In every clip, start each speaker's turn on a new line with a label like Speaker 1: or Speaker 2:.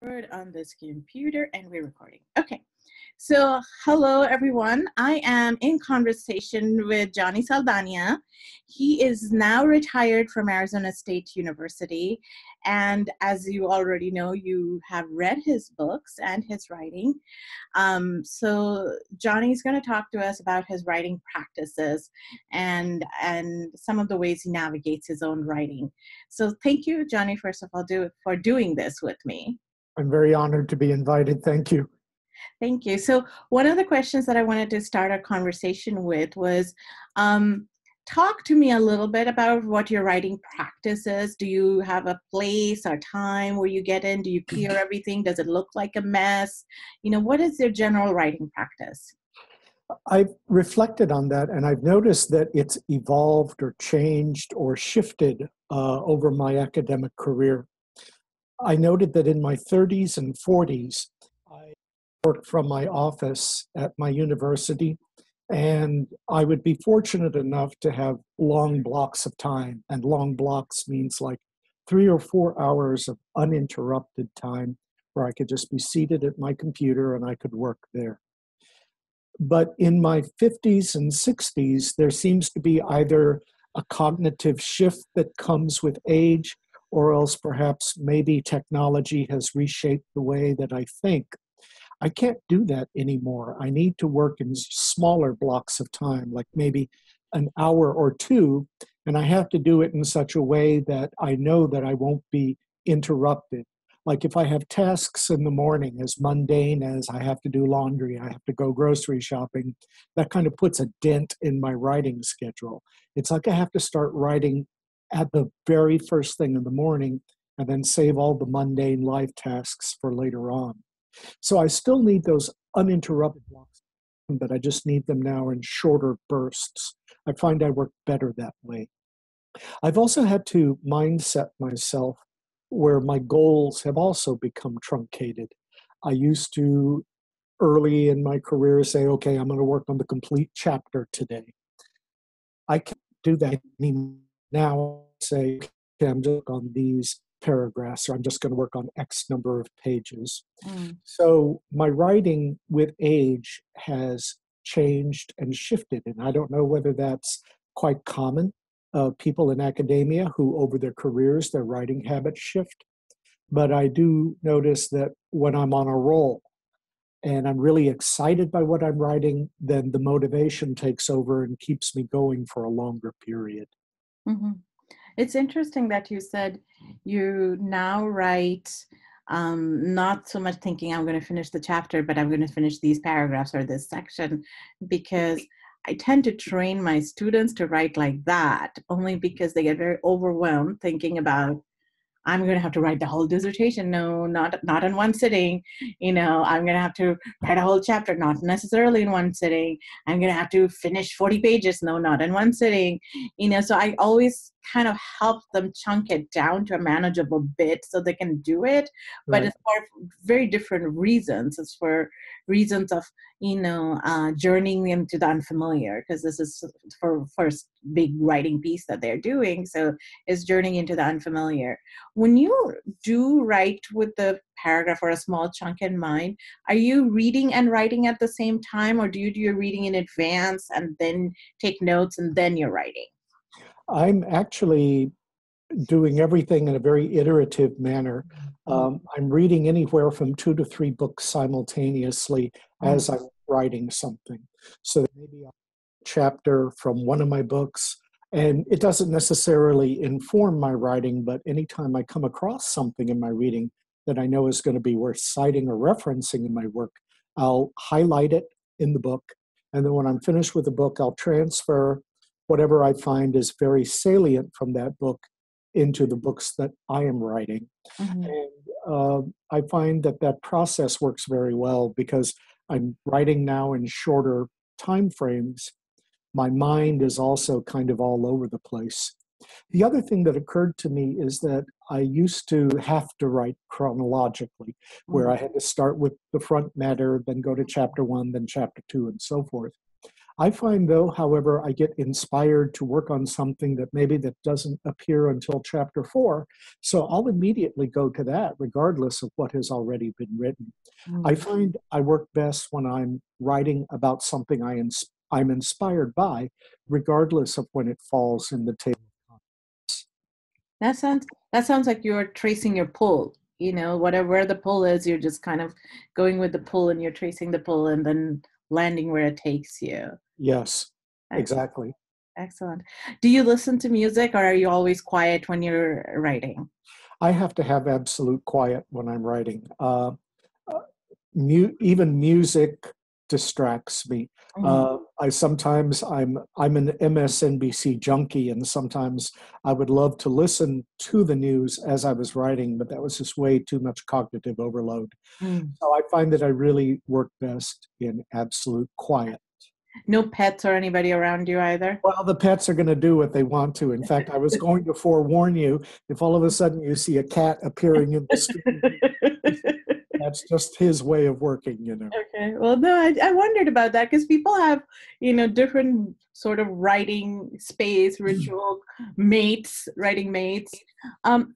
Speaker 1: Word on this computer and we're recording. Okay. So, hello everyone. I am in conversation with Johnny Saldana. He is now retired from Arizona State University. And as you already know, you have read his books and his writing. So Johnny's going to talk to us about his writing practices and some of the ways he navigates his own writing. So thank you, Johnny, first of all, for doing this with me.
Speaker 2: I'm very honored to be invited. Thank you.
Speaker 1: Thank you. So one of the questions that I wanted to start our conversation with was, talk to me a little bit about what your writing practice is. Do you have a place or time where you get in? Do you clear everything? Does it look like a mess? What is your general writing practice?
Speaker 2: I've reflected on that, and I've noticed that it's evolved or changed or shifted over my academic career. I noted that in my 30s and 40s, I worked from my office at my university, and I would be fortunate enough to have long blocks of time. And long blocks means like 3 or 4 hours of uninterrupted time where I could just be seated at my computer and I could work there. But in my 50s and 60s, there seems to be either a cognitive shift that comes with age, or else perhaps maybe technology has reshaped the way that I think. I can't do that anymore. I need to work in smaller blocks of time, like maybe an hour or two, and I have to do it in such a way that I know that I won't be interrupted. Like if I have tasks in the morning, as mundane as I have to do laundry, I have to go grocery shopping, that kind of puts a dent in my writing schedule. It's like I have to start writing at the very first thing in the morning and then save all the mundane life tasks for later on. So I still need those uninterrupted blocks, but I just need them now in shorter bursts. I find I work better that way. I've also had to mindset myself where my goals have also become truncated. I used to, early in my career, say, okay, I'm going to work on the complete chapter today. I can't do that anymore. Now say, okay, I'm just on these paragraphs, or I'm just going to work on X number of pages. So my writing with age has changed and shifted, and I don't know whether that's quite common. People in academia who over their careers, their writing habits shift. But I do notice that when I'm on a roll and I'm really excited by what I'm writing, then the motivation takes over and keeps me going for a longer period.
Speaker 1: Mm-hmm. It's interesting that you said you now write not so much thinking I'm going to finish the chapter, but I'm going to finish these paragraphs or this section, because I tend to train my students to write like that, only because they get very overwhelmed thinking about, I'm going to have to write the whole dissertation. No, not in one sitting. I'm going to have to write a whole chapter, not necessarily in one sitting. I'm going to have to finish 40 pages. No, not in one sitting. So I always kind of help them chunk it down to a manageable bit so they can do it. But
Speaker 2: Right.
Speaker 1: It's for very different reasons. It's for reasons of, journeying into the unfamiliar, because this is for first big writing piece that they're doing. So it's journeying into the unfamiliar. When you do write with the paragraph or a small chunk in mind, are you reading and writing at the same time, or do you do your reading in advance and then take notes and then you're writing?
Speaker 2: I'm actually doing everything in a very iterative manner. I'm reading anywhere from 2 to 3 books simultaneously as I'm writing something. So maybe a chapter from one of my books, and it doesn't necessarily inform my writing, but anytime I come across something in my reading that I know is going to be worth citing or referencing in my work, I'll highlight it in the book. And then when I'm finished with the book, I'll transfer whatever I find is very salient from that book into the books that I am writing.
Speaker 1: Mm-hmm.
Speaker 2: And I find that that process works very well because I'm writing now in shorter time frames. My mind is also kind of all over the place. The other thing that occurred to me is that I used to have to write chronologically, where I had to start with the front matter, then go to chapter 1, then chapter 2, and so forth. I find though, however, I get inspired to work on something that maybe that doesn't appear until chapter 4. So I'll immediately go to that regardless of what has already been written. I
Speaker 1: Mm.
Speaker 2: find I work best when I'm writing about something I'm inspired by, regardless of when it falls in the table.
Speaker 1: That sounds like you're tracing your pull. You know, whatever the pull is, you're just kind of going with the pull and you're tracing the pull and then landing where it takes you.
Speaker 2: Yes,
Speaker 1: Excellent.
Speaker 2: exactly.
Speaker 1: Excellent. Do you listen to music or are you always quiet when you're writing?
Speaker 2: I have to have absolute quiet when I'm writing. Even music distracts me.
Speaker 1: Mm.
Speaker 2: I sometimes I'm an MSNBC junkie, and sometimes I would love to listen to the news as I was writing, but that was just way too much cognitive overload.
Speaker 1: Mm.
Speaker 2: So I find that I really work best in absolute quiet.
Speaker 1: No pets or anybody around you either?
Speaker 2: Well, the pets are going to do what they want to. In fact, I was going to forewarn you, if all of a sudden you see a cat appearing in the screen, that's just his way of working.
Speaker 1: Okay. Well, no, I wondered about that because people have, different sort of writing space, ritual mates, writing mates.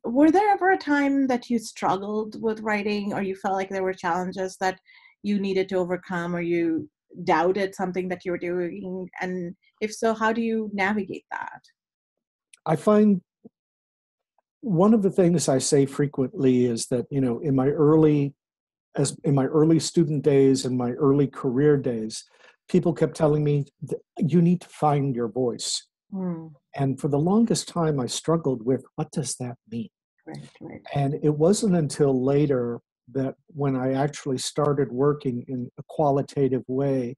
Speaker 1: Were there ever a time that you struggled with writing or you felt like there were challenges that you needed to overcome or you doubted something that you were doing? And if so, how do you navigate that?
Speaker 2: I find one of the things I say frequently is that, in my early student days and my early career days, people kept telling me, you need to find your voice.
Speaker 1: Hmm.
Speaker 2: And for the longest time, I struggled with what does that mean?
Speaker 1: Right, right.
Speaker 2: And it wasn't until later that when I actually started working in a qualitative way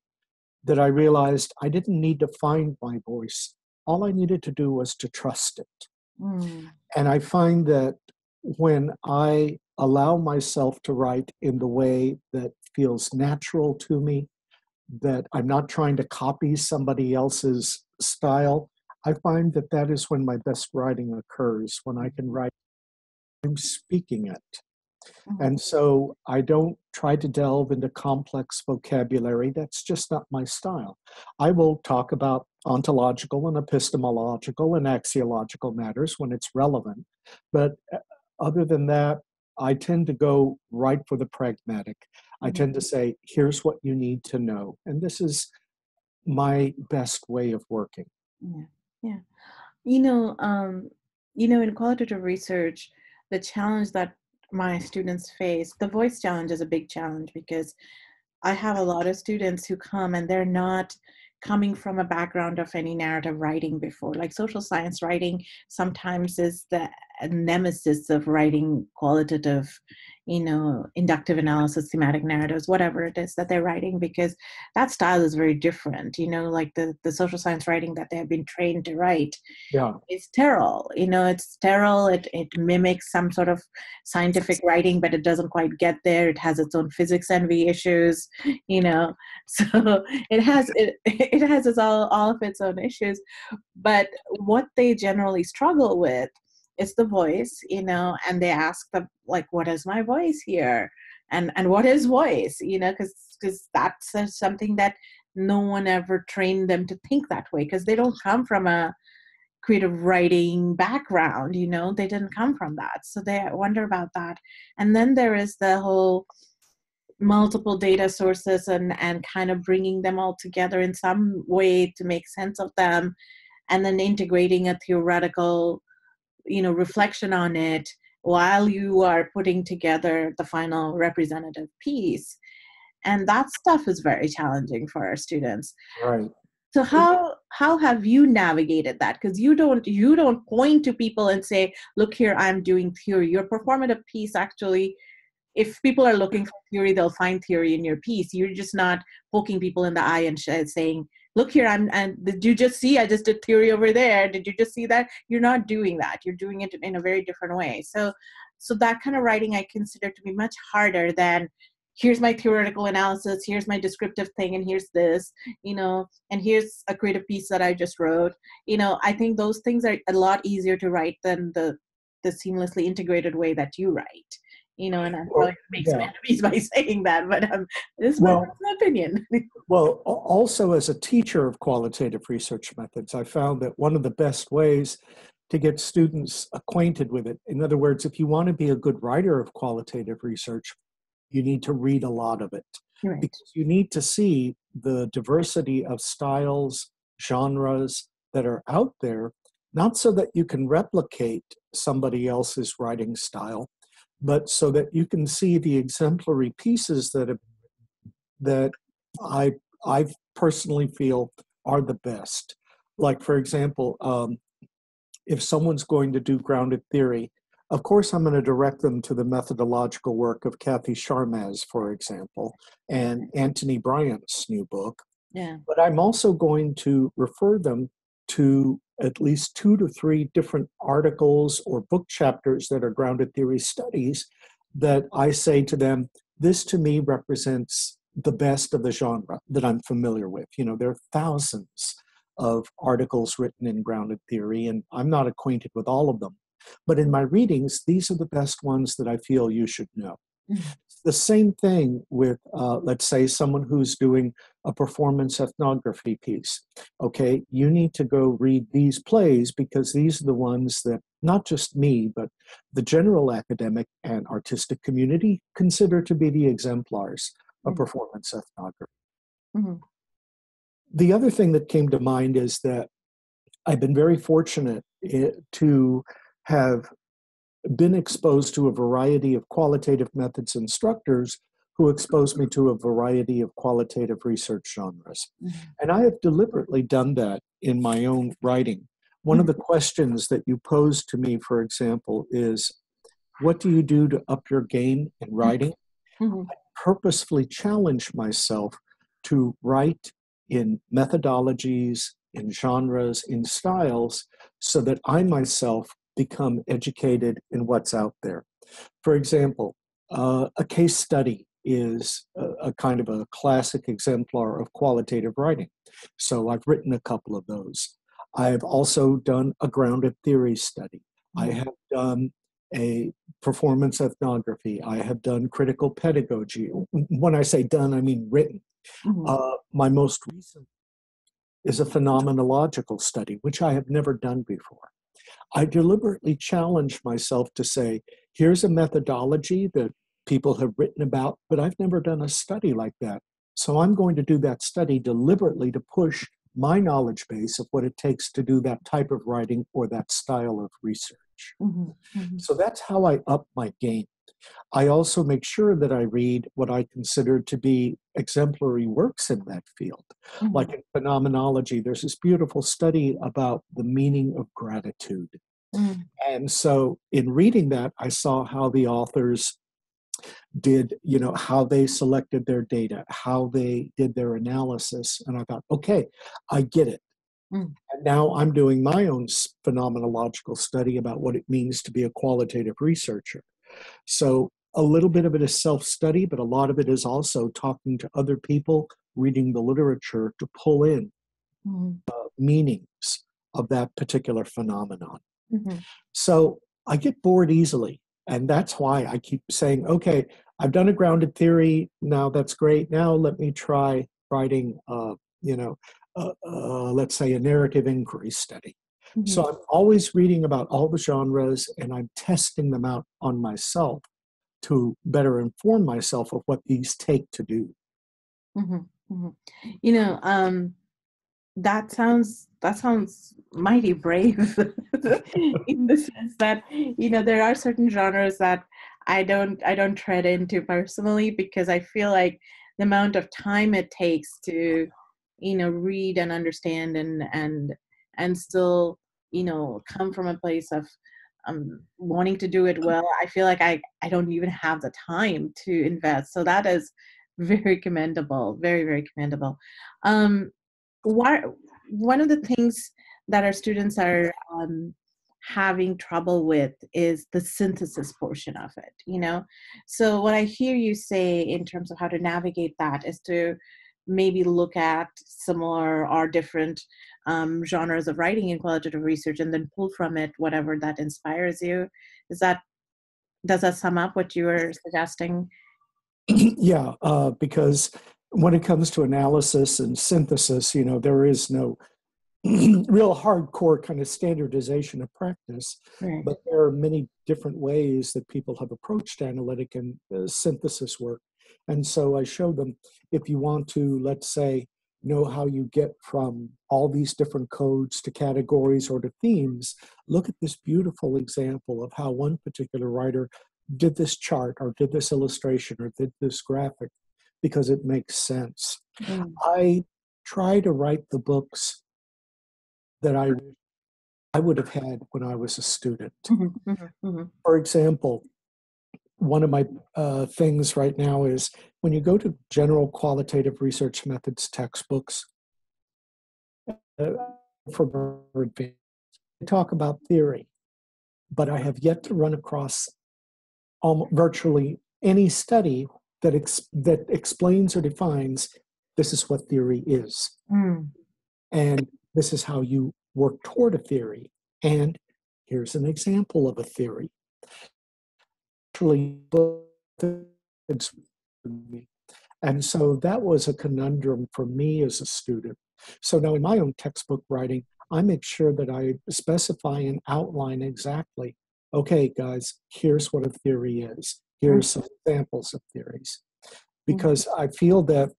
Speaker 2: that I realized I didn't need to find my voice. All I needed to do was to trust it.
Speaker 1: Hmm.
Speaker 2: And I find that when I allow myself to write in the way that feels natural to me, that I'm not trying to copy somebody else's style, I find that that is when my best writing occurs, when I can write, I'm speaking it.
Speaker 1: Hmm.
Speaker 2: And so I don't try to delve into complex vocabulary. That's just not my style. I will talk about ontological and epistemological and axiological matters when it's relevant. But other than that, I tend to go right for the pragmatic. I
Speaker 1: Hmm.
Speaker 2: tend to say, here's what you need to know. And this is my best way of working.
Speaker 1: Yeah. Yeah. You know, um, in qualitative research, the challenge that my students face, the voice challenge is a big challenge because I have a lot of students who come and they're not coming from a background of any narrative writing before. Like social science writing sometimes is the nemesis of writing qualitative, inductive analysis, thematic narratives, whatever it is that they're writing, because that style is very different. Like the social science writing that they have been trained to write
Speaker 2: Yeah,
Speaker 1: is sterile. It's sterile. It mimics some sort of scientific writing, but it doesn't quite get there. It has its own physics envy issues, you know. So it has all of its own issues. But what they generally struggle with is the voice, and they ask them like, "What is my voice here?" And what is voice, because that's something that no one ever trained them to think that way because they don't come from a creative writing background, they didn't come from that, so they wonder about that. And then there is the whole multiple data sources and kind of bringing them all together in some way to make sense of them, and then integrating a theoretical reflection on it while you are putting together the final representative piece. And that stuff is very challenging for our students.
Speaker 2: right.
Speaker 1: So how have you navigated that? Because you don't point to people and say, "Look here, I'm doing theory." Your performative piece actually, if people are looking for theory, they'll find theory in your piece. You're just not poking people in the eye and saying, "Look here, and did you just see? I just did theory over there. Did you just see that?" You're not doing that. You're doing it in a very different way. So that kind of writing I consider to be much harder than, here's my theoretical analysis, here's my descriptive thing, and here's this, and here's a creative piece that I just wrote. I think those things are a lot easier to write than the seamlessly integrated way that you write. and I'm
Speaker 2: Well,
Speaker 1: probably going to make some
Speaker 2: yeah.
Speaker 1: enemies by saying that, but this is my
Speaker 2: Well,
Speaker 1: personal opinion.
Speaker 2: Also as a teacher of qualitative research methods, I found that one of the best ways to get students acquainted with it, in other words, if you want to be a good writer of qualitative research, you need to read a lot of it
Speaker 1: Right.
Speaker 2: because you need to see the diversity of styles, genres that are out there, not so that you can replicate somebody else's writing style, but so that you can see the exemplary pieces that I I personally feel are the best. Like for example, if someone's going to do grounded theory, of course I'm going to direct them to the methodological work of Kathy Sharmaz, for example, and Anthony Bryant's new book.
Speaker 1: Yeah.
Speaker 2: But I'm also going to refer them to at least 2 to 3 different articles or book chapters that are grounded theory studies that I say to them, this to me represents the best of the genre that I'm familiar with. There are thousands of articles written in grounded theory, and I'm not acquainted with all of them. But in my readings, these are the best ones that I feel you should know.
Speaker 1: Mhm.
Speaker 2: The same thing with, let's say, someone who's doing a performance ethnography piece. Okay, you need to go read these plays because these are the ones that not just me, but the general academic and artistic community consider to be the exemplars of
Speaker 1: Mhm.
Speaker 2: performance ethnography.
Speaker 1: Mhm.
Speaker 2: The other thing that came to mind is that I've been very fortunate to have been exposed to a variety of qualitative methods instructors who exposed me to a variety of qualitative research genres.
Speaker 1: Mhm.
Speaker 2: And I have deliberately done that in my own writing. One of
Speaker 1: Mhm.
Speaker 2: the questions that you pose to me, for example, is what do you do to up your game in writing?
Speaker 1: Mhm.
Speaker 2: Purposefully challenge myself to write in methodologies, in genres, in styles, so that I myself become educated in what's out there. For example, a case study is a kind of a classic exemplar of qualitative writing. So I've written a couple of those. I've also done a grounded theory study. I
Speaker 1: Mhm.
Speaker 2: have done a performance ethnography. I have done critical pedagogy. When I say done, I mean written.
Speaker 1: Mhm.
Speaker 2: My most recent is a phenomenological study, which I have never done before. I deliberately challenged myself to say, here's a methodology that people have written about, but I've never done a study like that. So I'm going to do that study deliberately to push my knowledge base of what it takes to do that type of writing or that style of research.
Speaker 1: Mhm. Mhm.
Speaker 2: So that's how I up my game. I also make sure that I read what I consider to be exemplary works in that field. Like
Speaker 1: Mhm.
Speaker 2: in phenomenology, there's this beautiful study about the meaning of gratitude.
Speaker 1: Mhm.
Speaker 2: And so in reading that, I saw how the authors did, how they selected their data, how they did their analysis. And I thought, okay, I get it.
Speaker 1: Mhm.
Speaker 2: And now I'm doing my own phenomenological study about what it means to be a qualitative researcher. So a little bit of it is self-study, but a lot of it is also talking to other people, reading the literature to pull in
Speaker 1: Mhm.
Speaker 2: meanings of that particular phenomenon.
Speaker 1: Mhm.
Speaker 2: So I get bored easily. And that's why I keep saying, okay, I've done a grounded theory. Now that's great. Now let me try writing, let's say a narrative inquiry study.
Speaker 1: Mhm.
Speaker 2: So I'm always reading about all the genres and I'm testing them out on myself to better inform myself of what these take to do.
Speaker 1: Mhm. Mhm. You know, that sounds mighty brave in the sense that there are certain genres that I don't tread into personally because I feel like the amount of time it takes to read and understand and still come from a place of wanting to do it well. I feel like I don't even have the time to invest, so that is very commendable, very, very commendable. um what One of the things that our students are having trouble with is the synthesis portion of it. So what I hear you say in terms of how to navigate that is to maybe look at similar or different genres of writing in qualitative research and then pull from it whatever that inspires you. Is that Does that sum up what you were suggesting?
Speaker 2: Yeah, because when it comes to analysis and synthesis, there is no real hardcore kind of standardization of practice,
Speaker 1: Right.
Speaker 2: but there are many different ways that people have approached analytic and synthesis work. And so I showed them, if you want to, let's say, know how you get from all these different codes to categories or to themes, look at this beautiful example of how one particular writer did this chart or did this illustration or did this graphic, because it makes sense.
Speaker 1: Mm.
Speaker 2: I try to write the books that I would have had when I was a student.
Speaker 1: Mhm, mhm, mhm.
Speaker 2: For example, one of my things right now is when you go to general qualitative research methods textbooks uh, for advanced, they talk about theory, but I have yet to run across virtually any study that explains or defines this is what theory is,
Speaker 1: Mm.
Speaker 2: and this is how you work toward a theory, and here's an example of a theory. Actually, and so that was a conundrum for me as a student. So now in my own textbook writing, I make sure that I specify and outline exactly, okay, guys, here's what a theory is.
Speaker 1: Mm.
Speaker 2: Here's some examples of theories.
Speaker 1: Mm.
Speaker 2: Because I feel that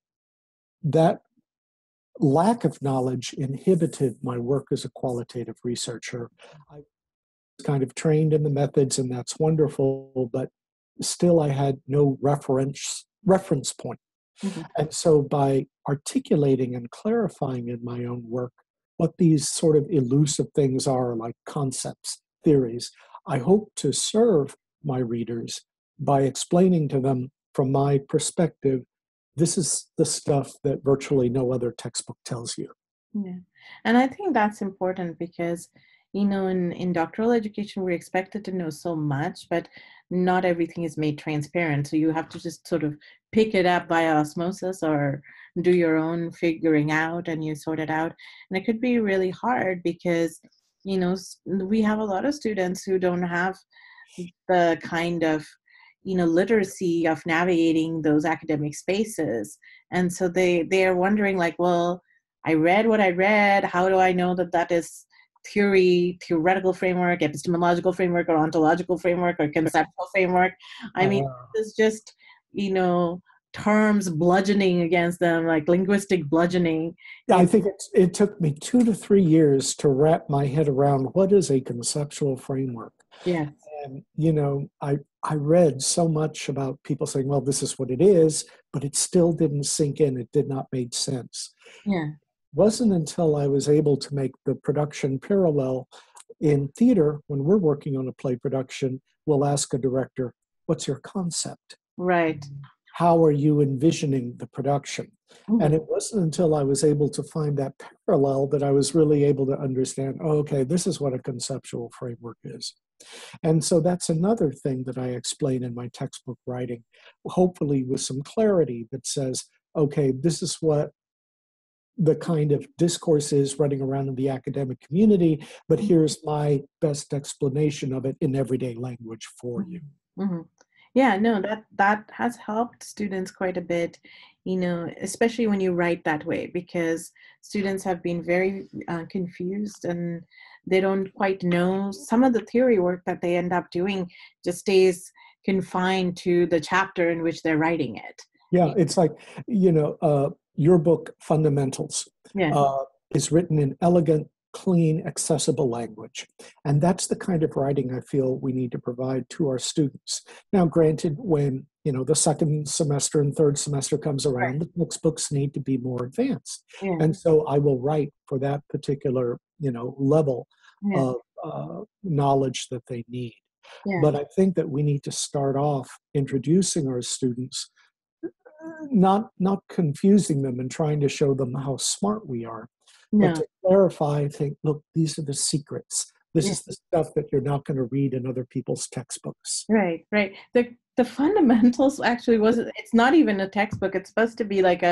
Speaker 2: that lack of knowledge inhibited my work as a qualitative researcher. I was kind of trained in the methods, and that's wonderful, but still I had no reference point.
Speaker 1: Mhm.
Speaker 2: And so by articulating and clarifying in my own work what these sort of elusive things are, like concepts, theories, I hope to serve my readers by explaining to them from my perspective, this is the stuff that virtually no other textbook tells you.
Speaker 1: Yeah. And I think that's important because, in doctoral education, we're expected to know so much, but not everything is made transparent. So you have to just sort of pick it up by osmosis or do your own figuring out and you sort it out. And it could be really hard because, we have a lot of students who don't have the kind of literacy of navigating those academic spaces, and so they are wondering like, well, I read what I read, how do I know that that is theoretical framework, epistemological framework, or ontological framework, or conceptual framework? I mean,
Speaker 2: Uh,
Speaker 1: it's just you know terms bludgeoning against them, like linguistic bludgeoning.
Speaker 2: yeah, I
Speaker 1: you
Speaker 2: think it took me 2 to 3 years to wrap my head around what is a conceptual framework.
Speaker 1: Yes.
Speaker 2: And I read so much about people saying, "Well, this is what it is," but it still didn't sink in. It did not make sense.
Speaker 1: Yeah.
Speaker 2: It wasn't until I was able to make the production parallel in theater when we're working on a play production. We'll ask a director, "What's your concept?
Speaker 1: Right.
Speaker 2: How are you envisioning the production?" And
Speaker 1: Mhm.
Speaker 2: it wasn't until I was able to find that parallel that I was really able to understand, oh, okay, this is what a conceptual framework is. And so that's another thing that I explain in my textbook writing, hopefully with some clarity that says, okay, this is what the kind of discourse is running around in the academic community, but here's my best explanation of it in everyday language for you.
Speaker 1: Mhm. Mhm. Yeah, no, that has helped students quite a bit, especially when you write that way, because students have been very confused and they don't quite know. Some of the theory work that they end up doing just stays confined to the chapter in which they're writing it.
Speaker 2: Yeah, it's like, your book, Fundamentals,
Speaker 1: Yeah,
Speaker 2: uh, is written in elegant, clean, accessible language. And that's the kind of writing I feel we need to provide to our students. Now, granted, when, the second semester and third semester comes around, the textbooks need to be more advanced.
Speaker 1: yeah,
Speaker 2: And so I will write for that particular, level
Speaker 1: yeah,
Speaker 2: of knowledge that they need.
Speaker 1: yeah.
Speaker 2: But I think that we need to start off introducing our students, not confusing them and trying to show them how smart we are, but
Speaker 1: No,
Speaker 2: to clarify, I think, look, these are the secrets. This
Speaker 1: yeah.
Speaker 2: is the stuff that you're not going to read in other people's textbooks.
Speaker 1: Right, right. The fundamentals actually wasn't, it's not even a textbook. It's supposed to be like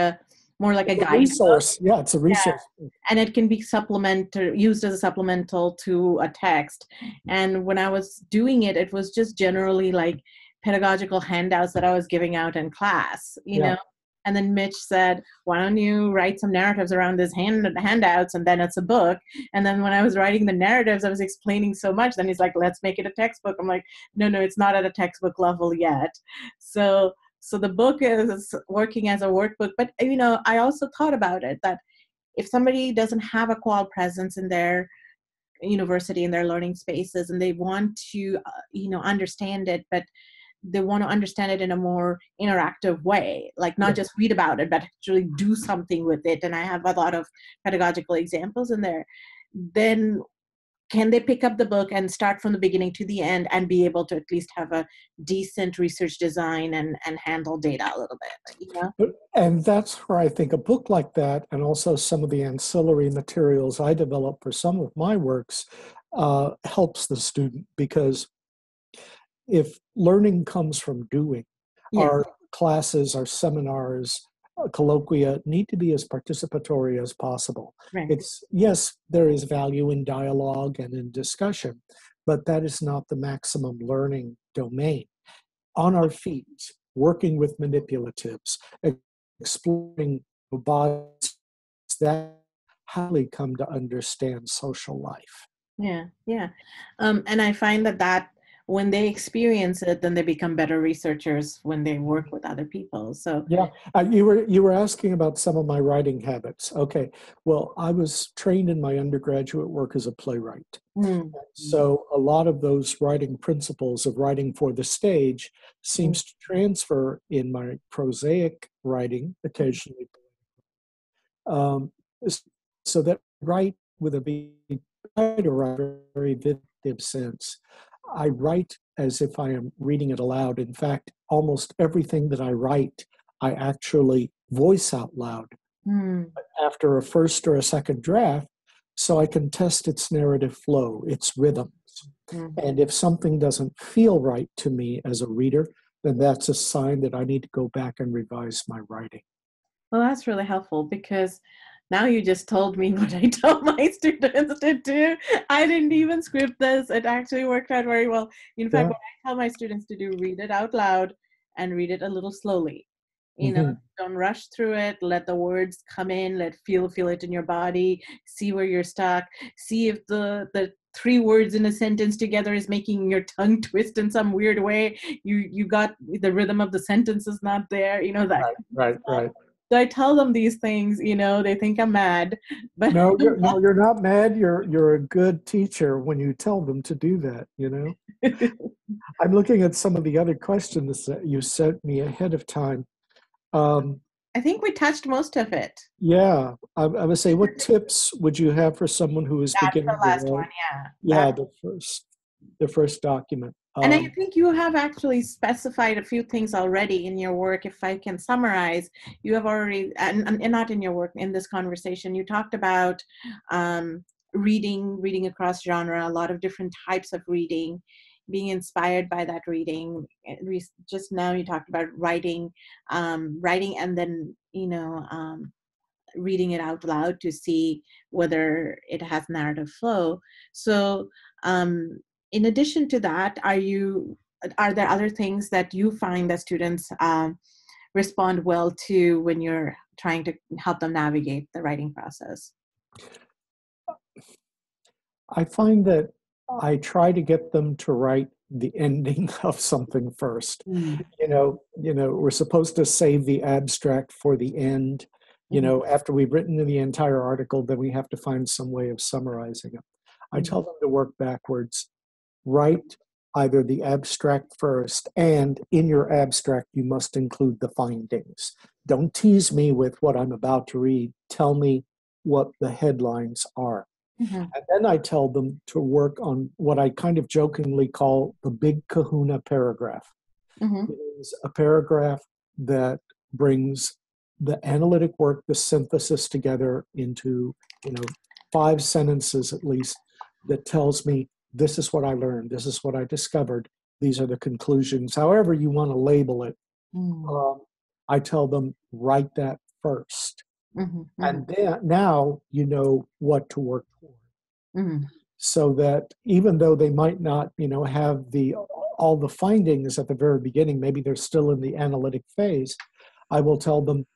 Speaker 1: more like a
Speaker 2: It's a
Speaker 1: guidebook.
Speaker 2: resource. Yeah, it's a
Speaker 1: Yeah.
Speaker 2: resource.
Speaker 1: And it can be used as a supplemental to a text. And when I was doing it, it was just generally like pedagogical handouts that I was giving out in class, you
Speaker 2: Yeah.
Speaker 1: know. And then Mitch said, why don't you write some narratives around this handouts, and then it's a book. And then when I was writing the narratives, I was explaining so much. Then he's like, let's make it a textbook. I'm like, no, it's not at a textbook level yet. So the book is working as a workbook. But, you know, I also thought about it that if somebody doesn't have a qual presence in their university, in their learning spaces, and they want to understand it, but they want to understand it in a more interactive way, like not
Speaker 2: Yeah.
Speaker 1: just read about it but actually do something with it, and I have a lot of pedagogical examples in there, then can they pick up the book and start from the beginning to the end and be able to at least have a decent research design and handle data a little bit.
Speaker 2: And that's where I think a book like that, and also some of the ancillary materials I develop for some of my works, helps the student, because if learning comes from doing,
Speaker 1: Yeah.
Speaker 2: our classes, our seminars, colloquia need to be as participatory as possible.
Speaker 1: Right.
Speaker 2: It's, yes, there is value in dialogue and in discussion, but that is not the maximum learning domain. On our feet, working with manipulatives, exploring bodies, that highly come to understand social life.
Speaker 1: Yeah. And I find that when they experience it, then they become better researchers when they work with other people. So
Speaker 2: Yeah, you were asking about some of my writing habits. Okay, well, I was trained in my undergraduate work as a playwright.
Speaker 1: mm,
Speaker 2: So a lot of those writing principles of writing for the stage
Speaker 1: mm,
Speaker 2: seems to transfer in my prosaic writing occasionally. Um, so that write with a very vivid sense. I write as if I am reading it aloud. In fact, almost everything that I write, I actually voice out loud
Speaker 1: mm,
Speaker 2: after a first or a second draft, so I can test its narrative flow, its rhythms.
Speaker 1: mm.
Speaker 2: And if something doesn't feel right to me as a reader, then that's a sign that I need to go back and revise my writing.
Speaker 1: Well, that's really helpful because now you just told me what I tell my students to do. I didn't even script this. It actually worked out very well. In fact,
Speaker 2: Yeah.
Speaker 1: what I tell my students to do, read it out loud and read it a little slowly.
Speaker 2: Mhm.
Speaker 1: Don't rush through it. Let the words come in. Feel it in your body. See where you're stuck. See if the three words in a sentence together is making your tongue twist in some weird way. You got the rhythm of the sentence is not there. That
Speaker 2: Right,
Speaker 1: kind of
Speaker 2: right,
Speaker 1: stuff.
Speaker 2: right.
Speaker 1: So I tell them these things, they think I'm mad, but
Speaker 2: No, you're not mad. You're a good teacher when you tell them to do that, you know? I'm looking at some of the other questions that you sent me ahead of time. Um,
Speaker 1: I think we touched most of it.
Speaker 2: yeah, I would say, what tips would you have for someone who is
Speaker 1: That's the
Speaker 2: beginning to
Speaker 1: last one,
Speaker 2: write?
Speaker 1: yeah.
Speaker 2: Yeah, the first document.
Speaker 1: And I think you have actually specified a few things already in your work. If I can summarize, you have already, and not in your work, in this conversation, you talked about reading across genre, a lot of different types of reading, being inspired by that reading. Just now you talked about writing and then, reading it out loud to see whether it has narrative flow. So, in addition to that, are there other things that you find that students respond well to when you're trying to help them navigate the writing process?
Speaker 2: I find that I try to get them to write the ending of something first.
Speaker 1: Mm.
Speaker 2: We're supposed to save the abstract for the end.
Speaker 1: Mhm.
Speaker 2: After we've written the entire article, then we have to find some way of summarizing it. I
Speaker 1: Mhm.
Speaker 2: tell them to work backwards. Write either the abstract first, and in your abstract, you must include the findings. Don't tease me with what I'm about to read. Tell me what the headlines are.
Speaker 1: Mhm.
Speaker 2: And then I tell them to work on what I kind of jokingly call the big kahuna paragraph.
Speaker 1: Mhm.
Speaker 2: It is a paragraph that brings the analytic work, the synthesis together into, 5 sentences at least, that tells me this is what I learned, this is what I discovered, these are the conclusions, however you want to label it.
Speaker 1: Mm.
Speaker 2: Um, I tell them, write that first.
Speaker 1: Mhm. Mhm.
Speaker 2: And then now you know what to work for.
Speaker 1: Mhm.
Speaker 2: So that even though they might not, have all the findings at the very beginning, maybe they're still in the analytic phase, I will tell them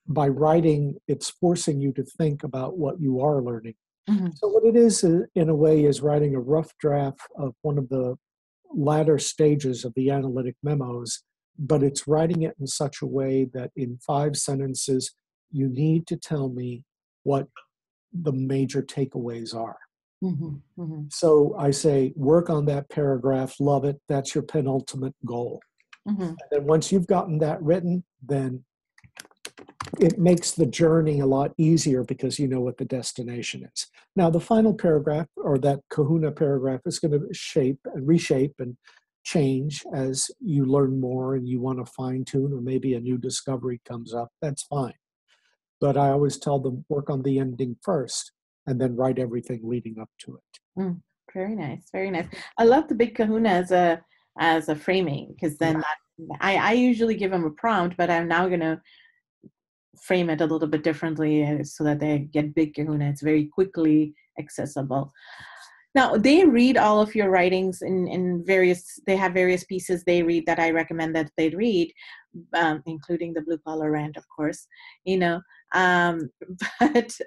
Speaker 2: by writing, it's forcing you to think about what you are learning.
Speaker 1: Mhm.
Speaker 2: So what it is, in a way, is writing a rough draft of one of the latter stages of the analytic memos, but it's writing it in such a way that in 5 sentences, you need to tell me what the major takeaways are.
Speaker 1: Mhm. Mhm.
Speaker 2: So I say, work on that paragraph, love it. That's your penultimate goal.
Speaker 1: Mhm.
Speaker 2: And then once you've gotten that written, then it makes the journey a lot easier because you know what the destination is. Now, the final paragraph or that kahuna paragraph is going to shape and reshape and change as you learn more and you want to fine tune, or maybe a new discovery comes up. That's fine. But I always tell them work on the ending first and then write everything leading up to it.
Speaker 1: Mm. Very nice. Very nice. I love the big kahuna as a framing, because then
Speaker 2: Yeah.
Speaker 1: that, I usually give them a prompt, but I'm now going to frame it a little bit differently, so that they get big kahuna. It's very quickly accessible. Now, they read all of your writings in various, they have various pieces they read that I recommend that they read, including the Blue Collar Rant, of course, you know. Um, but,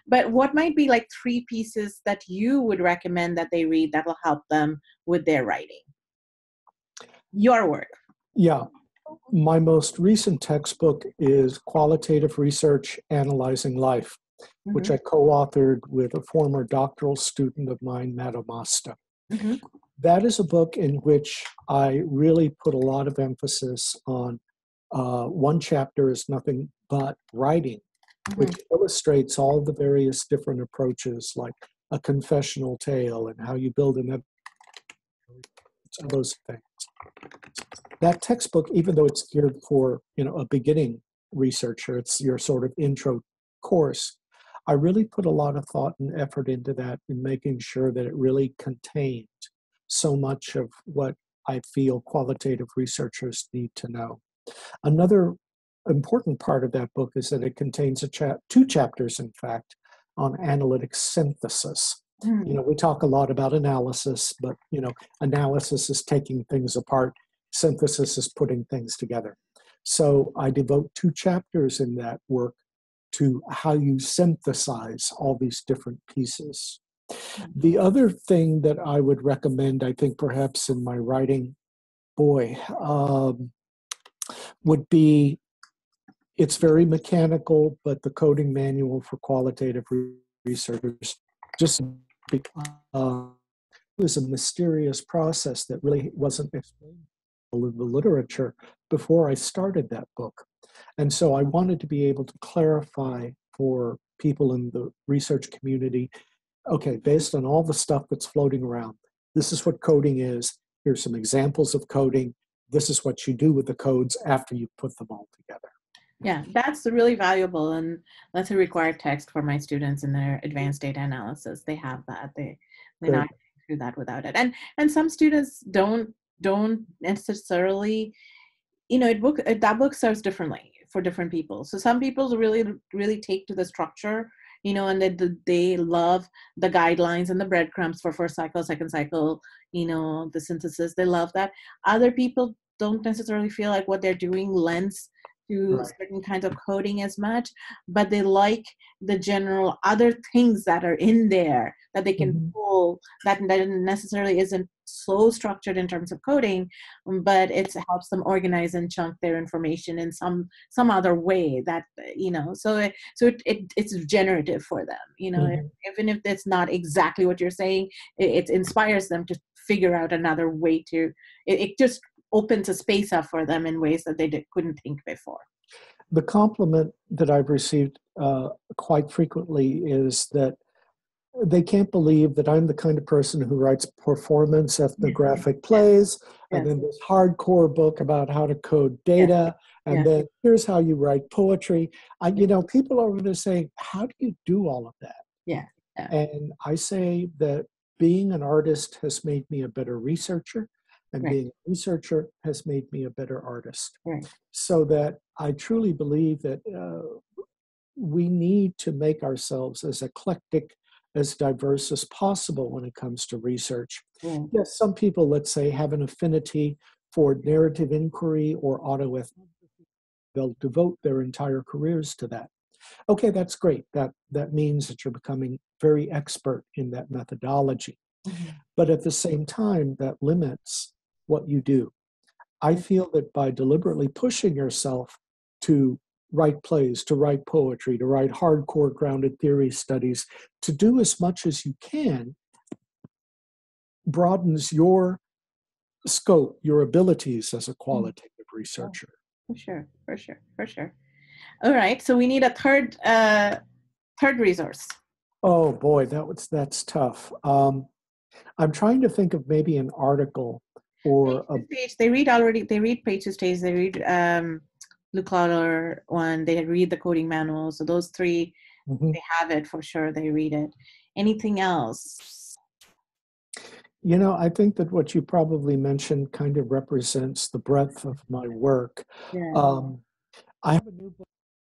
Speaker 1: but what might be like 3 pieces that you would recommend that they read that will help them with their writing? Your work.
Speaker 2: Yeah. My most recent textbook is Qualitative Research Analyzing Life, which
Speaker 1: Hmm.
Speaker 2: I co-authored with a former doctoral student of mine, Matamasta.
Speaker 1: Hmm.
Speaker 2: That is a book in which I really put a lot of emphasis on one chapter is nothing but writing,
Speaker 1: Hmm.
Speaker 2: which illustrates all the various different approaches, like a confessional tale and how you build an evidence, those things. That textbook, even though it's geared for a beginning researcher, it's your sort of intro course. I really put a lot of thought and effort into that in making sure that it really contained so much of what I feel qualitative researchers need to know. Another important part of that book is that it contains 2 chapters, in fact, on analytic synthesis.
Speaker 1: Hmm.
Speaker 2: We talk a lot about analysis, but analysis is taking things apart, synthesis is putting things together. So I devote 2 chapters in that work to how you synthesize all these different pieces. The other thing that I would recommend, I think perhaps in my writing, boy, would be, it's very mechanical, but the coding manual for qualitative researchers just uh, was a mysterious process that really wasn't explained in the literature before I started that book. And so I wanted to be able to clarify for people in the research community, okay, based on all the stuff that's floating around, this is what coding is. Here's some examples of coding. This is what you do with the codes after you put them all together.
Speaker 1: Yeah, that's really valuable, and that's a required text for my students in their advanced data analysis. They have that. They're not
Speaker 2: Good.
Speaker 1: getting through that without it. And some students don't necessarily, that book serves differently for different people. So some people really take to the structure, and they love the guidelines and the breadcrumbs for first cycle, second cycle, the synthesis. They love that. Other people don't necessarily feel like what they're doing lends to
Speaker 2: Right.
Speaker 1: certain kinds of coding as much, but they like the general other things that are in there that they can
Speaker 2: Mhm.
Speaker 1: pull, that necessarily isn't so structured in terms of coding, but it helps them organize and chunk their information in some other way that, it's generative for them,
Speaker 2: Mhm.
Speaker 1: even if it's not exactly what you're saying. It inspires them to figure out another way to, it just opens a space up for them in ways that they couldn't think before.
Speaker 2: The compliment that I've received quite frequently is that they can't believe that I'm the kind of person who writes performance
Speaker 1: Yeah.
Speaker 2: ethnographic
Speaker 1: Yes.
Speaker 2: plays, and
Speaker 1: Yes.
Speaker 2: then this hardcore book about how to code
Speaker 1: Yes.
Speaker 2: data, and
Speaker 1: Yeah.
Speaker 2: then here's how you write poetry.
Speaker 1: Yeah.
Speaker 2: People are over there saying, how do you do all of that?
Speaker 1: Yeah. Yeah.
Speaker 2: And I say that being an artist has made me a better researcher, and
Speaker 1: Right.
Speaker 2: being a researcher has made me a better artist.
Speaker 1: Right.
Speaker 2: So that I truly believe that we need to make ourselves as eclectic, as diverse as possible when it comes to research.
Speaker 1: Yeah.
Speaker 2: Yes, some people, let's say, have an affinity for narrative inquiry or autoethnography. They'll devote their entire careers to that. Okay, that's great. That means that you're becoming very expert in that methodology.
Speaker 1: Mhm.
Speaker 2: But at the same time, that limits what you do. I feel that by deliberately pushing yourself to write plays, to write poetry, to write hardcore grounded theory studies, to do as much as you can, broadens your scope, your abilities as a
Speaker 1: Mhm.
Speaker 2: qualitative
Speaker 1: Yeah,
Speaker 2: researcher.
Speaker 1: for sure, for sure, for sure. All right, so we need a third resource.
Speaker 2: Oh boy, that's tough. I'm trying to think of maybe an article
Speaker 1: Page
Speaker 2: or a.
Speaker 1: to stage. They read already. They read page to stage. They read blue collar one. They read the coding manual. So those three,
Speaker 2: Mhm.
Speaker 1: they have it for sure. They read it. Anything else?
Speaker 2: You know, I think that what you probably mentioned kind of represents the breadth of my work.
Speaker 1: Yeah.
Speaker 2: Um, I have a new book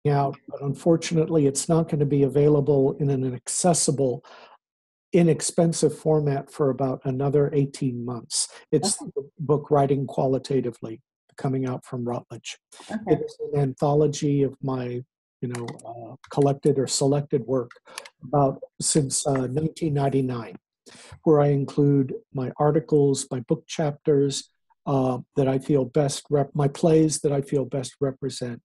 Speaker 2: out, but unfortunately, it's not going to be available in an accessible, inexpensive format for about another 18 months. It's
Speaker 1: Okay.
Speaker 2: the book Writing Qualitatively, coming out from Routledge. It
Speaker 1: Okay.
Speaker 2: is an anthology of my, collected or selected work about since 1999, where I include my articles, my book chapters that I feel my plays that I feel best represent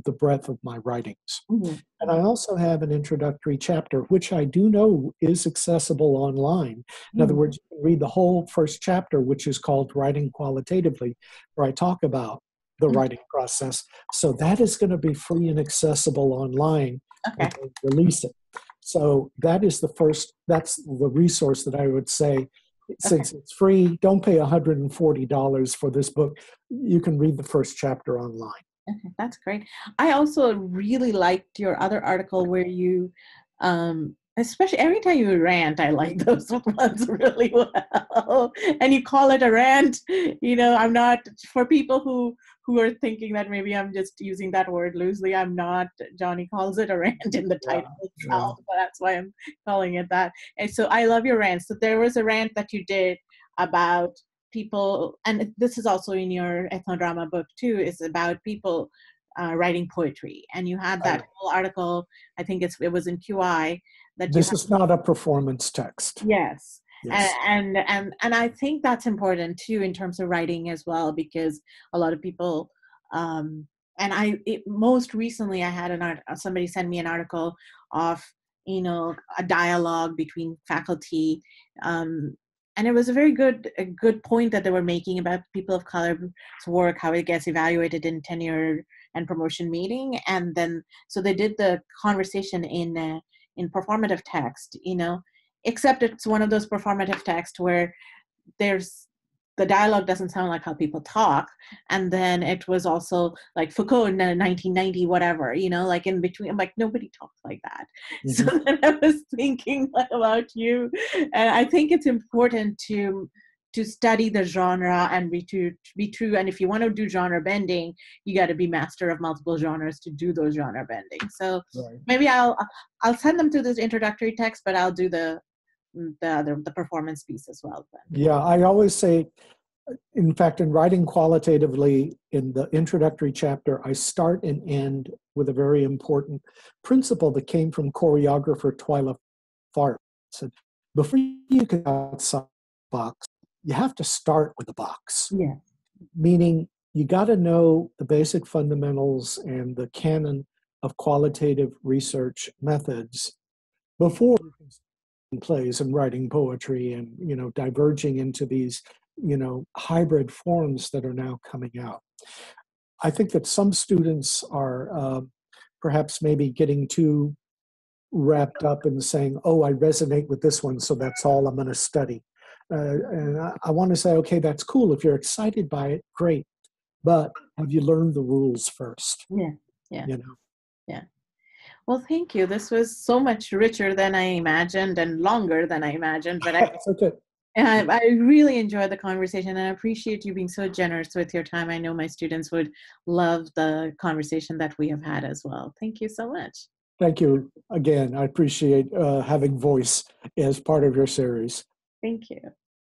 Speaker 2: the breadth of my writings.
Speaker 1: Mhm.
Speaker 2: And I also have an introductory chapter, which I do know is accessible online. In other
Speaker 1: Mhm.
Speaker 2: words, you can read the whole first chapter, which is called Writing Qualitatively, where I talk about the
Speaker 1: Mhm.
Speaker 2: writing process. So that is going to be free and accessible online when
Speaker 1: Okay.
Speaker 2: they release it. So that's the resource that I would say,
Speaker 1: Okay.
Speaker 2: since it's free, don't pay $140 for this book. You can read the first chapter online.
Speaker 1: Okay, that's great. I also really liked your other article where you, especially every time you rant, I like those ones really well. And you call it a rant. I'm not for people who are thinking that maybe I'm just using that word loosely. I'm not. Johnny calls it a rant in the
Speaker 2: Yeah,
Speaker 1: title
Speaker 2: yeah.
Speaker 1: itself, but that's why I'm calling it that. And so I love your rant. So there was a rant that you did about people, and this is also in your ethnodrama book too, is about people writing poetry. And you had
Speaker 2: I
Speaker 1: that whole article, I think it was in QI, that you
Speaker 2: This
Speaker 1: had.
Speaker 2: is not a performance text.
Speaker 1: Yes.
Speaker 2: Yes.
Speaker 1: And I think that's important too in terms of writing as well, because a lot of people, um, and most recently I had somebody send me an article of, a dialogue between faculty, um, and it was a good point that they were making about people of color's work, how it gets evaluated in tenure and promotion meeting. And then so they did the conversation in performative text, except it's one of those performative texts where there's the dialogue doesn't sound like how people talk. And then it was also like Foucault in 1990 whatever, like in between. I'm like, nobody talks like that. So
Speaker 2: Mhm.
Speaker 1: then I was thinking about you, and I think it's important to study the genre and be true. And if you want to do genre bending, you got to be master of multiple genres to do those genre bending. So
Speaker 2: Right.
Speaker 1: maybe I'll send them to this introductory text, but I'll do the performance piece as well then.
Speaker 2: Yeah, I always say, in fact, in writing qualitatively in the introductory chapter, I start and end with a very important principle that came from choreographer Twyla Tharp. Said, before you can outside the box, you have to start with the box.
Speaker 1: Yeah.
Speaker 2: Meaning you got to know the basic fundamentals and the canon of qualitative research methods before you can start plays and writing poetry and diverging into these hybrid forms that are now coming out. I think that some students are perhaps maybe getting too wrapped up in saying, oh, I resonate with this one, so that's all I'm going to study. And I want to say, okay, that's cool. If you're excited by it, great. But have you learned the rules first?
Speaker 1: Yeah. Yeah.
Speaker 2: You know,
Speaker 1: Yeah. Well, thank you. This was so much richer than I imagined and longer than I imagined, but
Speaker 2: that's okay.
Speaker 1: I really enjoyed the conversation, and I appreciate you being so generous with your time. I know my students would love the conversation that we have had as well. Thank you so much.
Speaker 2: Thank you again. I appreciate having voice as part of your series.
Speaker 1: Thank you.